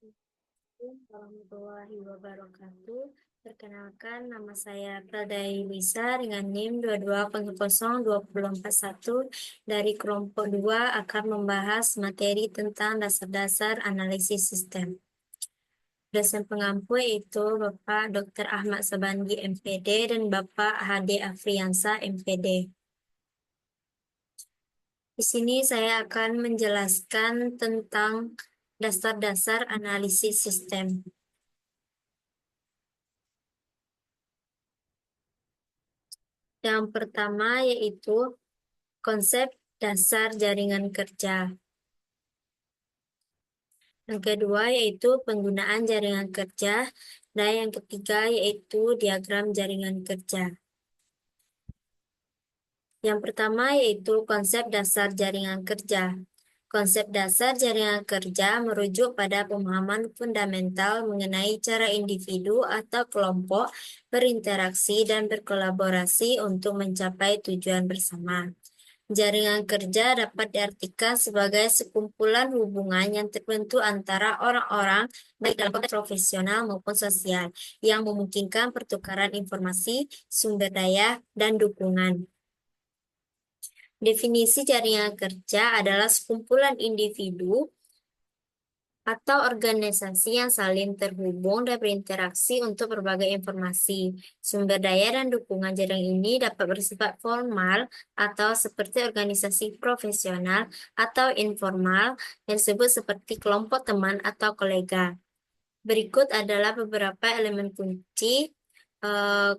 Assalamualaikum warahmatullahi wabarakatuh. Perkenalkan, nama saya Pradai Lisa dengan NIM 22002041 dari kelompok 2 akan membahas materi tentang dasar-dasar analisis sistem. Dosen pengampu yaitu Bapak Dr. Ahmad Sabandi MPD dan Bapak Hadi Afriansa MPD. Di sini saya akan menjelaskan tentang dasar-dasar analisis sistem. Yang pertama yaitu konsep dasar jaringan kerja. Yang kedua yaitu penggunaan jaringan kerja. Dan yang ketiga yaitu diagram jaringan kerja. Yang pertama yaitu konsep dasar jaringan kerja. Konsep dasar jaringan kerja merujuk pada pemahaman fundamental mengenai cara individu atau kelompok berinteraksi dan berkolaborasi untuk mencapai tujuan bersama. Jaringan kerja dapat diartikan sebagai sekumpulan hubungan yang terbentuk antara orang-orang, baik dalam konteks profesional maupun sosial, yang memungkinkan pertukaran informasi, sumber daya, dan dukungan. Definisi jaringan kerja adalah sekumpulan individu atau organisasi yang saling terhubung dan berinteraksi untuk berbagai informasi. Sumber daya dan dukungan jaringan ini dapat bersifat formal atau seperti organisasi profesional atau informal yang disebut seperti kelompok teman atau kolega. Berikut adalah beberapa elemen kunci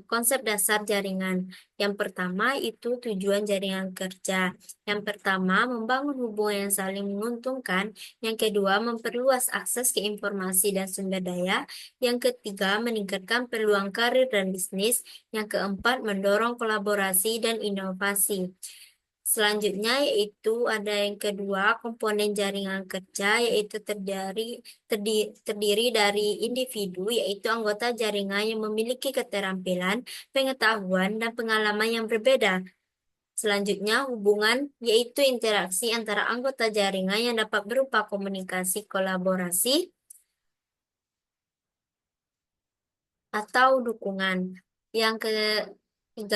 konsep dasar jaringan. Yang pertama itu tujuan jaringan kerja. Yang pertama, membangun hubungan yang saling menguntungkan. Yang kedua, memperluas akses ke informasi dan sumber daya. Yang ketiga, meningkatkan peluang karir dan bisnis. Yang keempat, mendorong kolaborasi dan inovasi. Selanjutnya yaitu ada yang kedua, komponen jaringan kerja yaitu terdiri dari individu yaitu anggota jaringan yang memiliki keterampilan, pengetahuan, dan pengalaman yang berbeda. Selanjutnya, hubungan yaitu interaksi antara anggota jaringan yang dapat berupa komunikasi, kolaborasi, atau dukungan. Yang ketiga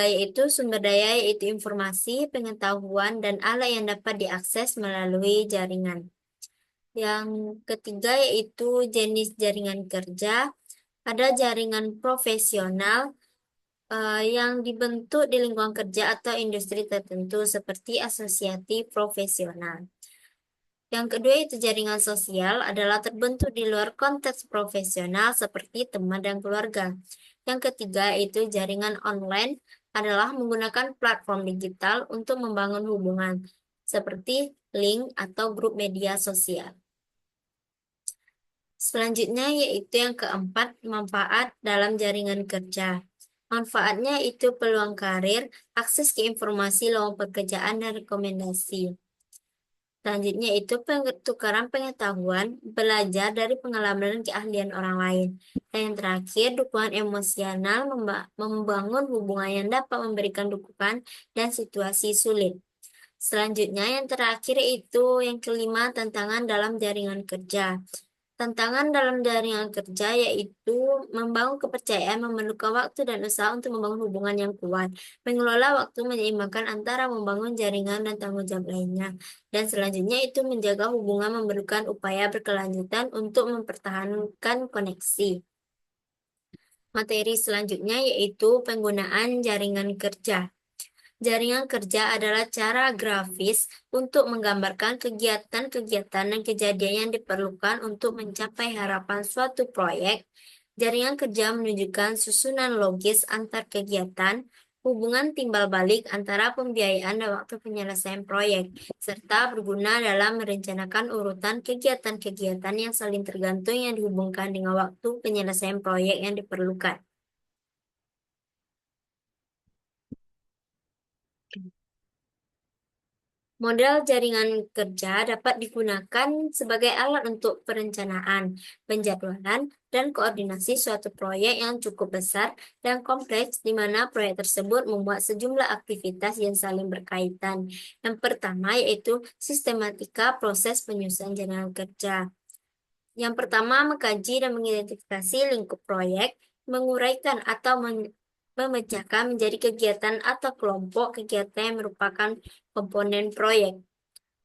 yaitu sumber daya yaitu informasi, pengetahuan, dan alat yang dapat diakses melalui jaringan. Yang ketiga yaitu jenis jaringan kerja. Ada jaringan profesional yang dibentuk di lingkungan kerja atau industri tertentu seperti asosiasi profesional. Yang kedua itu jaringan sosial adalah terbentuk di luar konteks profesional seperti teman dan keluarga. Yang ketiga itu jaringan online adalah menggunakan platform digital untuk membangun hubungan seperti link atau grup media sosial. Selanjutnya yaitu yang keempat, manfaat dalam jaringan kerja. Manfaatnya itu peluang karir, akses ke informasi, lowongan pekerjaan, dan rekomendasi. Selanjutnya itu pertukaran pengetahuan, belajar dari pengalaman dan keahlian orang lain. Dan yang terakhir, dukungan emosional membangun hubungan yang dapat memberikan dukungan dan situasi sulit. Selanjutnya yang terakhir itu yang kelima, tantangan dalam jaringan kerja. Tantangan dalam jaringan kerja yaitu membangun kepercayaan memerlukan waktu dan usaha untuk membangun hubungan yang kuat. Mengelola waktu menyeimbangkan antara membangun jaringan dan tanggung jawab lainnya. Dan selanjutnya itu menjaga hubungan memerlukan upaya berkelanjutan untuk mempertahankan koneksi. Materi selanjutnya yaitu penggunaan jaringan kerja. Jaringan kerja adalah cara grafis untuk menggambarkan kegiatan-kegiatan dan kejadian yang diperlukan untuk mencapai harapan suatu proyek. Jaringan kerja menunjukkan susunan logis antar kegiatan, hubungan timbal balik antara pembiayaan dan waktu penyelesaian proyek, serta berguna dalam merencanakan urutan kegiatan-kegiatan yang saling tergantung yang dihubungkan dengan waktu penyelesaian proyek yang diperlukan. Model jaringan kerja dapat digunakan sebagai alat untuk perencanaan, penjadwalan, dan koordinasi suatu proyek yang cukup besar dan kompleks di mana proyek tersebut membuat sejumlah aktivitas yang saling berkaitan. Yang pertama yaitu sistematika proses penyusunan jaringan kerja. Yang pertama, mengkaji dan mengidentifikasi lingkup proyek, menguraikan atau memecahkan menjadi kegiatan atau kelompok kegiatan yang merupakan komponen proyek.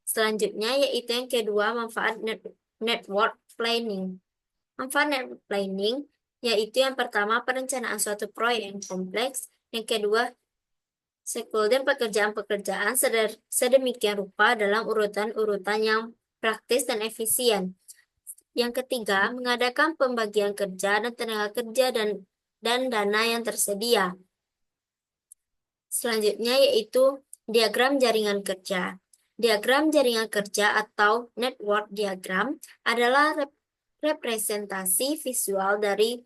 Selanjutnya, yaitu yang kedua, manfaat network planning. Manfaat network planning, yaitu yang pertama, perencanaan suatu proyek yang kompleks. Yang kedua, dan pekerjaan-pekerjaan sedemikian rupa dalam urutan-urutan yang praktis dan efisien. Yang ketiga, mengadakan pembagian kerja dan tenaga kerja dan dana yang tersedia. Selanjutnya yaitu diagram jaringan kerja. Diagram jaringan kerja atau network diagram adalah representasi visual dari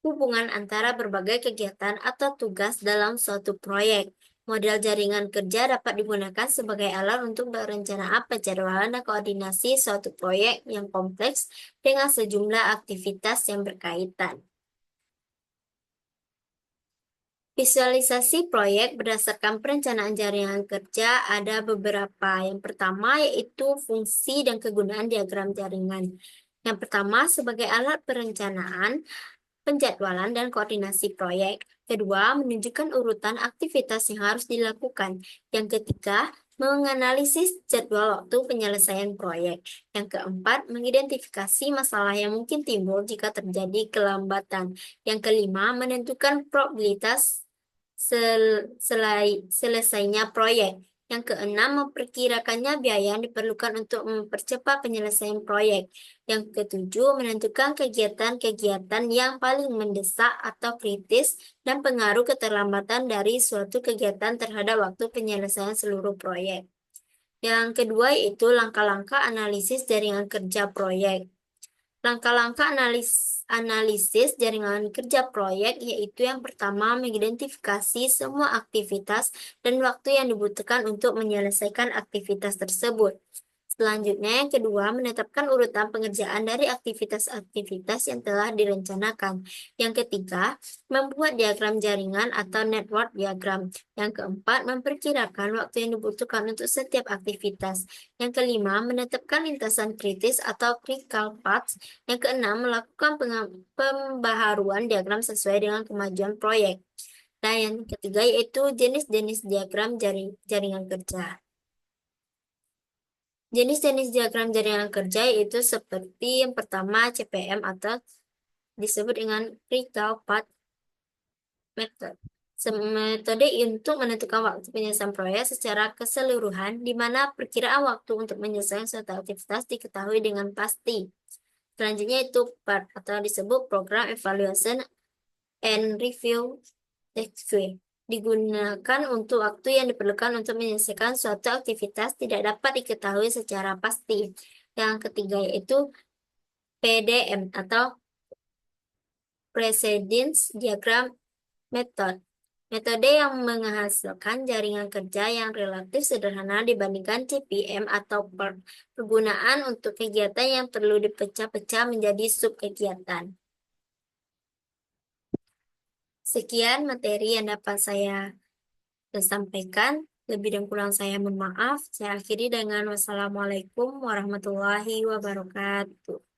hubungan antara berbagai kegiatan atau tugas dalam suatu proyek. Model jaringan kerja dapat digunakan sebagai alat untuk berencana penjadwalan dan koordinasi suatu proyek yang kompleks dengan sejumlah aktivitas yang berkaitan. Visualisasi proyek berdasarkan perencanaan jaringan kerja ada beberapa. Yang pertama yaitu fungsi dan kegunaan diagram jaringan. Yang pertama sebagai alat perencanaan, penjadwalan, dan koordinasi proyek. Kedua, menunjukkan urutan aktivitas yang harus dilakukan. Yang ketiga, menganalisis jadwal waktu penyelesaian proyek. Yang keempat, mengidentifikasi masalah yang mungkin timbul jika terjadi kelambatan. Yang kelima, menentukan probabilitas selesainya proyek. Yang keenam, memperkirakannya biaya yang diperlukan untuk mempercepat penyelesaian proyek. Yang ketujuh, menentukan kegiatan-kegiatan yang paling mendesak atau kritis dan pengaruh keterlambatan dari suatu kegiatan terhadap waktu penyelesaian seluruh proyek. Yang kedua yaitu langkah-langkah analisis jaringan kerja proyek. Langkah-langkah analisis jaringan kerja proyek yaitu yang pertama mengidentifikasi semua aktivitas dan waktu yang dibutuhkan untuk menyelesaikan aktivitas tersebut. Selanjutnya, yang kedua, menetapkan urutan pengerjaan dari aktivitas-aktivitas yang telah direncanakan. Yang ketiga, membuat diagram jaringan atau network diagram. Yang keempat, memperkirakan waktu yang dibutuhkan untuk setiap aktivitas. Yang kelima, menetapkan lintasan kritis atau critical paths. Yang keenam, melakukan pembaharuan diagram sesuai dengan kemajuan proyek. Dan yang ketiga yaitu jenis-jenis diagram jaringan kerja. Jenis-jenis diagram jaringan kerja yaitu seperti yang pertama CPM atau disebut dengan Critical Path Method. Metode untuk menentukan waktu penyelesaian proyek secara keseluruhan, di mana perkiraan waktu untuk menyelesaikan suatu aktivitas diketahui dengan pasti. Selanjutnya itu PERT atau disebut Program Evaluation and Review Technique. Digunakan untuk waktu yang diperlukan untuk menyelesaikan suatu aktivitas tidak dapat diketahui secara pasti. Yang ketiga yaitu PDM atau Precedence Diagram Method. Metode yang menghasilkan jaringan kerja yang relatif sederhana dibandingkan CPM atau PERT. Penggunaan untuk kegiatan yang perlu dipecah-pecah menjadi subkegiatan. Sekian materi yang dapat saya sampaikan. Lebih dan kurang saya mohon maaf. Saya akhiri dengan wassalamualaikum warahmatullahi wabarakatuh.